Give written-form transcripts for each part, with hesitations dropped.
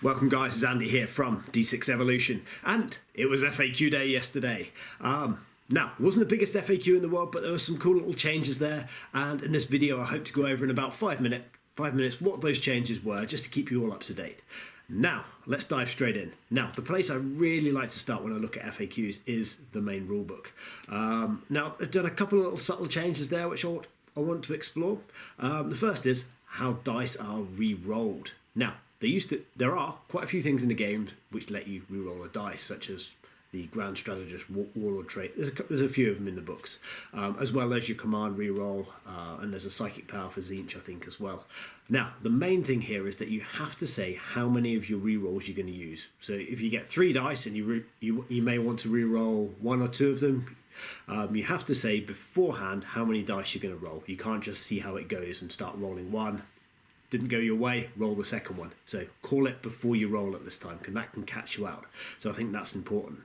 Welcome guys, it's Andy here from D6 Evolution, and it was FAQ day yesterday. Now, it wasn't the biggest FAQ in the world, but there were some cool little changes there, and in this video I hope to go over in about 5 minutes what those changes were, just to keep you all up to date. Now, let's dive straight in. Now, the place I really like to start when I look at FAQs is the main rulebook. Now, I've done a couple of little subtle changes there which I want to explore. The first is how dice are re-rolled. Now, there are quite a few things in the game which let you re-roll a dice, such as the Grand Strategist Warlord trait. There's a few of them in the books, as well as your command re-roll, and there's a psychic power for Tzeentch, I think, as well. Now, the main thing here is that you have to say how many of your re-rolls you're going to use. So if you get 3 dice and you may want to re-roll 1 or 2 of them, you have to say beforehand how many dice you're going to roll. You can't just see how it goes and start rolling 1. Didn't go your way, roll the second one. So call it before you roll it this time, because that can catch you out. So I think that's important.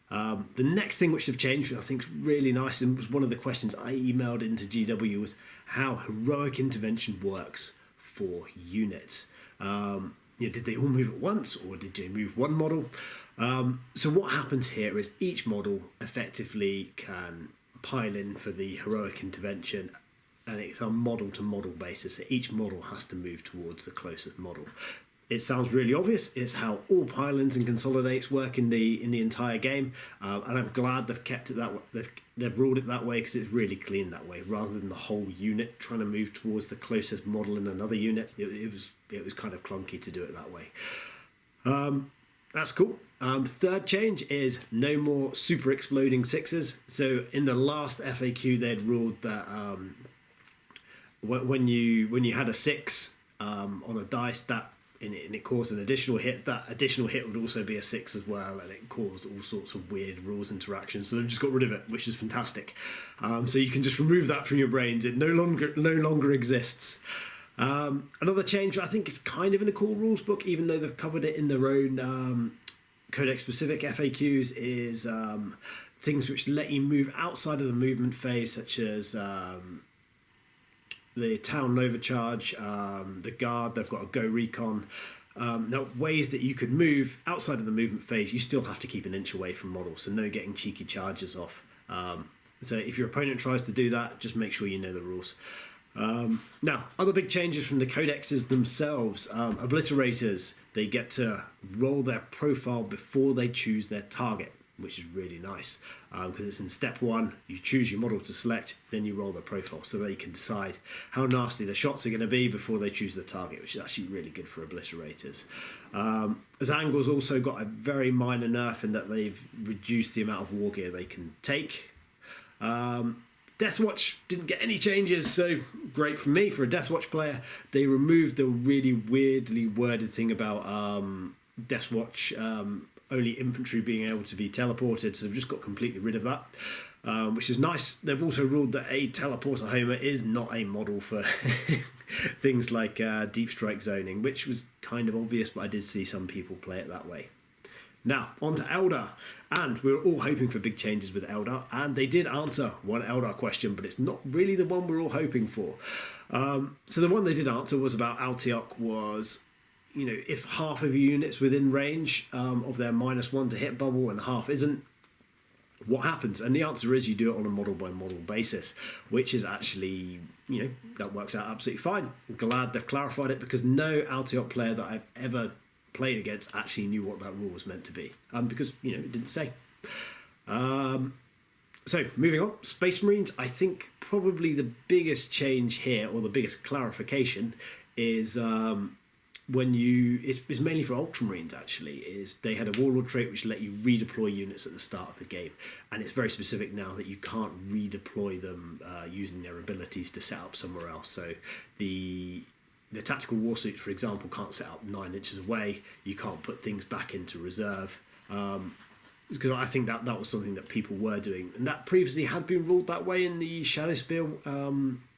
The next thing which they've changed, which I think is really nice, and was one of the questions I emailed into GW, was how heroic intervention works for units. Did they all move at once, or did they move one model? So what happens here is each model effectively can pile in for the heroic intervention, and it's on model-to-model basis. So each model has to move towards the closest model. It sounds really obvious. It's how all pile-ins and consolidates work in the entire game, and I'm glad they've kept it that way. They've ruled it that way because it's really clean that way, rather than the whole unit trying to move towards the closest model in another unit. It was kind of clunky to do it that way. That's cool. Third change is no more super exploding 6s. So in the last FAQ, they'd ruled that when you had a 6 on a dice, and it caused an additional hit, that additional hit would also be a 6 as well, and it caused all sorts of weird rules interactions. So they've just got rid of it, which is fantastic. So you can just remove that from your brains. It no longer exists. Another change I think is kind of in the core rules book, even though they've covered it in their own Codex specific FAQs, is things which let you move outside of the movement phase, such as the Town Nova Charge, the Guard. They've got a Go Recon. Now, ways that you could move outside of the movement phase, you still have to keep an inch away from models, so no getting cheeky charges off. So if your opponent tries to do that, just make sure you know the rules. Now, other big changes from the codexes themselves. Obliterators, they get to roll their profile before they choose their target, which is really nice, because it's in step 1. You choose your model to select, then you roll the profile, so they can decide how nasty the shots are going to be before they choose the target, which is actually really good for obliterators. Zangor's also got a very minor nerf in that they've reduced the amount of war gear they can take. Deathwatch didn't get any changes, so great for me, for a Deathwatch player. They removed the really weirdly worded thing about Deathwatch only infantry being able to be teleported, so they've just got completely rid of that, which is nice. They've also ruled that a teleporter homer is not a model for things like deep strike zoning, which was kind of obvious, but I did see some people play it that way. Now, on to Eldar, and we were all hoping for big changes with Eldar, and they did answer one Eldar question, but it's not really the one we're all hoping for. So the one they did answer was about Altiok was, if half of your units within range of their -1 to hit bubble and half isn't, what happens? And the answer is you do it on a model-by-model basis, which is actually, that works out absolutely fine. I'm glad they've clarified it, because no Altiok player that I've ever played against actually knew what that rule was meant to be, because, it didn't say. So, moving on, Space Marines, I think probably the biggest change here, or the biggest clarification, is it's mainly for Ultramarines actually, is they had a Warlord trait which let you redeploy units at the start of the game, and it's very specific now that you can't redeploy them using their abilities to set up somewhere else. So the tactical war suits, for example, can't set up 9 inches away. You can't put things back into reserve, because I think that was something that people were doing, and that previously had been ruled that way in the Shadowspear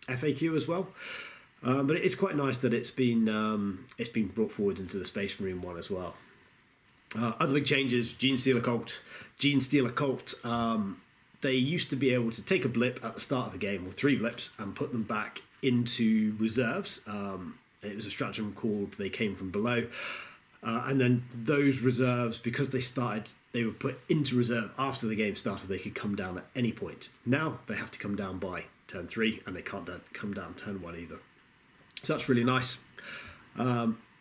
FAQ as well. But it's quite nice that it's been brought forward into the Space Marine one as well. Other big changes: Gene Stealer Cult. They used to be able to take a blip at the start of the game, or 3 blips, and put them back into reserves. It was a stratagem called They Came From Below. And then those reserves, because they were put into reserve after the game started, they could come down at any point. Now they have to come down by turn 3, and they can't come down turn 1 either. So that's really nice.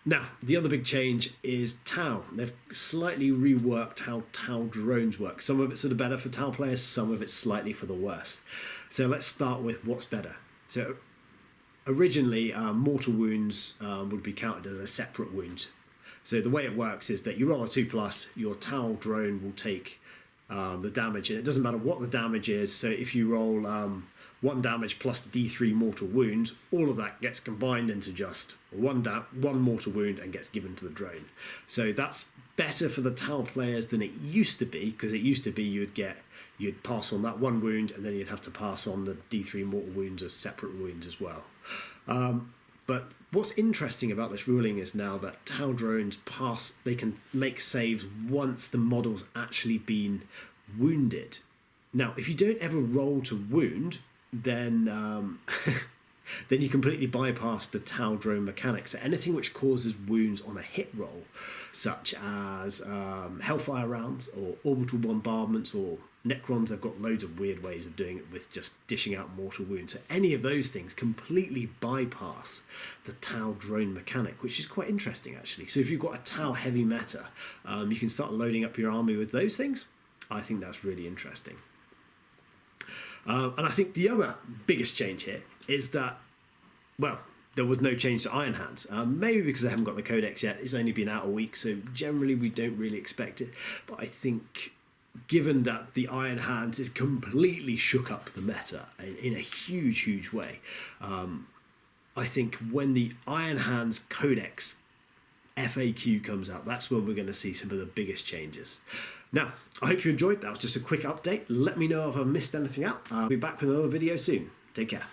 Now, the other big change is Tau. They've slightly reworked how Tau drones work. Some of it's for the better for Tau players, some of it's slightly for the worst. So let's start with what's better. So originally, mortal wounds would be counted as a separate wound. So the way it works is that you roll a 2+, your Tau drone will take the damage, and it doesn't matter what the damage is. So if you roll 1 damage plus D3 mortal wounds, all of that gets combined into just one mortal wound and gets given to the drone. So that's better for the Tau players than it used to be, because it used to be you'd pass on that 1 wound, and then you'd have to pass on the D3 mortal wounds as separate wounds as well. But what's interesting about this ruling is now that Tau drones they can make saves once the model's actually been wounded. Now, if you don't ever roll to wound, then then you completely bypass the Tau drone mechanics. So anything which causes wounds on a hit roll, such as Hellfire rounds or orbital bombardments or Necrons, they've got loads of weird ways of doing it with just dishing out mortal wounds. So any of those things completely bypass the Tau drone mechanic, which is quite interesting actually. So if you've got a Tau heavy meta, you can start loading up your army with those things. I think that's really interesting. And I think the other biggest change here is that, well, there was no change to Iron Hands. Maybe because they haven't got the Codex yet. It's only been out a week, so generally we don't really expect it. But I think, given that the Iron Hands is completely shook up the meta in a huge, huge way, I think when the Iron Hands Codex FAQ comes out, that's when we're going to see some of the biggest changes. Now, I hope you enjoyed. That was just a quick update. Let me know if I've missed anything out. I'll be back with another video soon. Take care.